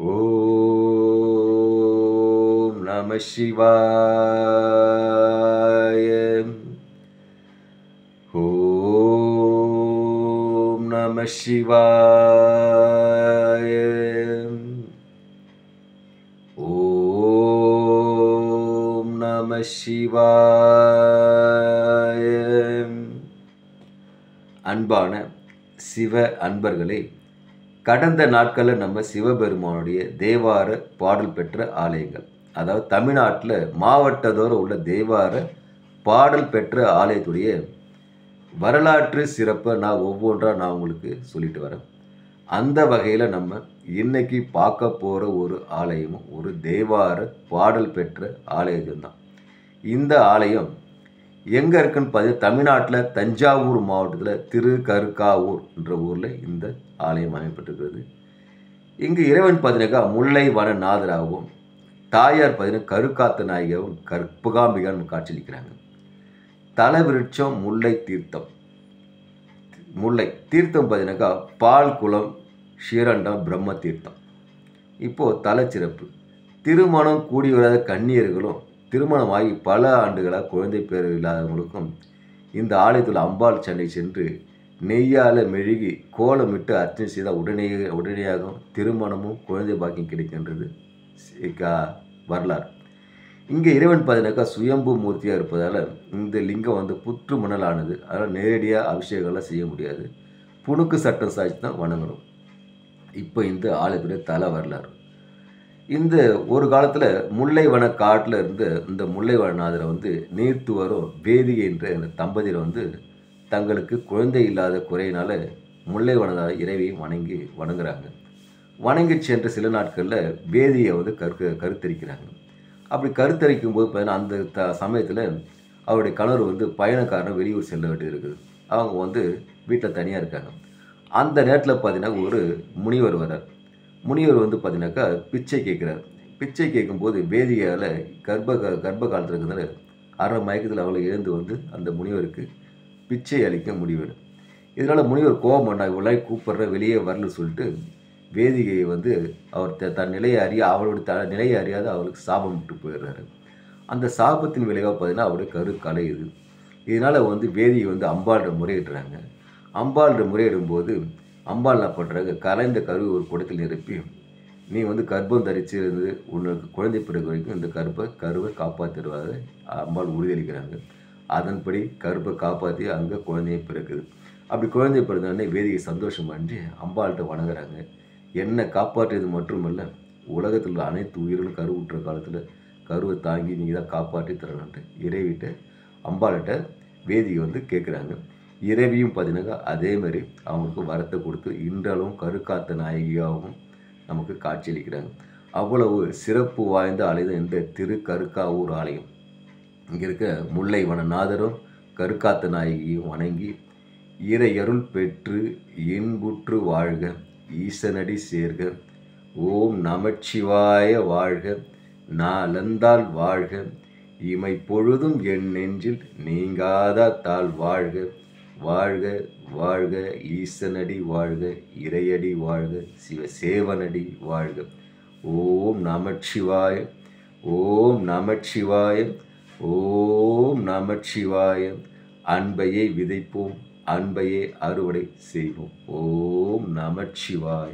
ஓம் நம சிவாய. ஓம் நம சிவாய. ஓம் நம சிவாய. அன்பான சிவ அன்பர்களே, கடந்த நாட்களில் நம்ம சிவபெருமானுடைய தேவார பாடல் பெற்ற ஆலயங்கள், அதாவது தமிழ்நாட்டில் மாவட்டத்தோறும் உள்ள தேவார பாடல் பெற்ற ஆலயத்துடைய வரலாற்று சிறப்பை நான் உங்களுக்கு சொல்லிட்டு வரேன். அந்த வகையில் நம்ம இன்னைக்கு பார்க்க போகிற ஒரு ஆலயமும் ஒரு தேவார பாடல் பெற்ற ஆலயம் தான். இந்த ஆலயம் எங்கே இருக்குன்னு பார்த்தீங்கன்னா, தமிழ்நாட்டில் தஞ்சாவூர் மாவட்டத்தில் திருக்கருக்காவூர் என்ற ஊரில் இந்த ஆலயம் அமைப்பட்டிருக்கிறது. இங்கு இறைவன் பார்த்தீங்கன்னாக்கா முல்லை வனநாதராகவும், தாயார் பார்த்தீங்கன்னா கருக்காத்த நாயகியாகவும் கற்பகாம்பிகான்னு காட்சியளிக்கிறாங்க. தல விருட்சம் முல்லை தீர்த்தம். முல்லை தீர்த்தம் பார்த்தீங்கன்னாக்கா பால் குளம் ஸ்ரீரண்டம் பிரம்ம தீர்த்தம். இப்போது தலைச்சிறப்பு, திருமணம் கூடி வராத கன்னியர்களும் திருமணமாகி பல ஆண்டுகளாக குழந்தை பேர் இல்லாதவங்களுக்கும் இந்த ஆலயத்தில் அம்பாள் சண்டை சென்று நெய்யால் மெழுகி கோலமிட்டு அர்ச்சனை செய்தால் உடனடியாக திருமணமும் குழந்தை பாக்கியம் கிடைக்கின்றது வரலாறு. இங்கே இறைவன் பார்த்தீங்கன்னாக்கா சுயம்பு மூர்த்தியாக இருப்பதால் இந்த லிங்கம் புற்று மணலானது. அதனால் நேரடியாக அபிஷேகம்லாம் செய்ய முடியாது. புணுக்கு சட்டம் சாய்ச்சி தான் வணங்கணும். இப்போ இந்த ஆலயத்துடைய தல வரலாறு. இந்த ஒரு காலத்தில் முல்லை வன காட்டில் இருந்த இந்த முல்லை வனநாதரை நீர்த்துவரும் வேதிகை என்ற இந்த தம்பதியர் தங்களுக்கு குழந்தை இல்லாத குறையினால் முல்லை வனநாத இறைவியை வணங்குறாங்க. வணங்கி சென்ற சில நாட்களில் வேதியை கருத்தரிக்கிறாங்க. அப்படி கருத்தரிக்கும் போது பார்த்தீங்கன்னா அந்த சமயத்தில் அவருடைய கணவர் பயணக்காரன் வெளியூர் செல்ல வேண்டியது இருக்குது. அவங்க வீட்டில் தனியாக இருக்காங்க. அந்த நேரத்தில் பார்த்தீங்கன்னா ஒரு முனிவர் வரார். முனிவர் பார்த்தீங்கன்னாக்கா பிச்சை கேட்குறார். பிச்சை கேட்கும்போது வேதியால் கர்ப்ப காலத்தில் இருக்கிறதுனால அரை மயக்கத்தில் அவளை எழுந்து அந்த முனிவருக்கு பிச்சை அளிக்க முடிவேணும். இதனால் முனிவர் கோபம் பண்ணா, இவளை கூப்பிட்ற வெளியே வரல சொல்லிட்டு வேதிகையை அவர் தன் நிலையை அவளுடைய நிலையை அறியாத அவளுக்கு சாபம் விட்டு போயிடுறாரு. அந்த சாபத்தின் விளைவாக பார்த்தீங்கன்னா அவருடைய கரு கலையுது. இதனால் வேதியை அம்பாள்கிட்ட முறையிடுறாங்க. அம்பாள்கிட்ட முறையிடும்போது அம்பாள் என்ன பண்ணுறாங்க, கலைந்த கருவை ஒரு குடத்தில் நிரப்பி, நீ கர்ப்பம் தரித்து உனக்கு குழந்தை பிறகு வரைக்கும் இந்த கருவை காப்பாற்றிடுவாங்க அம்பாள் உறுதியளிக்கிறாங்க. அதன்படி கருப்பை காப்பாற்றி அங்கே குழந்தையை பிறக்குது. அப்படி குழந்தை பிறந்தோடனே வேதியை சந்தோஷம் பண்ணி அம்பாள்கிட்ட வணங்குறாங்க. என்னை காப்பாற்றியது மட்டுமல்ல, உலகத்தில் உள்ள அனைத்து உயிர்களும் கருவுற்ற காலத்தில் கருவை தாங்கி நீங்கள் தான் காப்பாற்றி தரணுன்ட்டு இறைவிட்ட அம்பாள்கிட்ட வேதியை கேட்குறாங்க. இறைவியும் பார்த்தீங்கன்னா அதே மாதிரி அவங்களுக்கு வரத்தை கொடுத்து இன்றளவும் கருக்காத்த நாயகியாகவும் நமக்கு காட்சியளிக்கிறாங்க. அவ்வளவு சிறப்பு வாய்ந்த ஆலயம் இந்த திருக்கருக்காவூர் ஆலயம். இங்கே இருக்க முல்லை வனநாதரும் கருக்காத்த நாயகியும் வணங்கி இறையருள் பெற்று இன்புற்று வாழ்க, ஈசனடி சேர்க, ஓம் நமச்சிவாய வாழ்க, நாளந்தால் வாழ்க, இமை பொழுதும் என் நெஞ்சில் நீங்காத தாள் வாழ்க, வாழ்க வாழ்க, ஈசனடி வாழ்க, இறையடி வாழ்க, சிவசேவனடி வாழ்க. ஓம் நமச்சிவாய, ஓம் நமச்சிவாய, ஓம் நமச்சிவாய. அன்பையே விதைப்போம், அன்பையே அறுவடை செய்வோம். ஓம் நமச்சிவாய.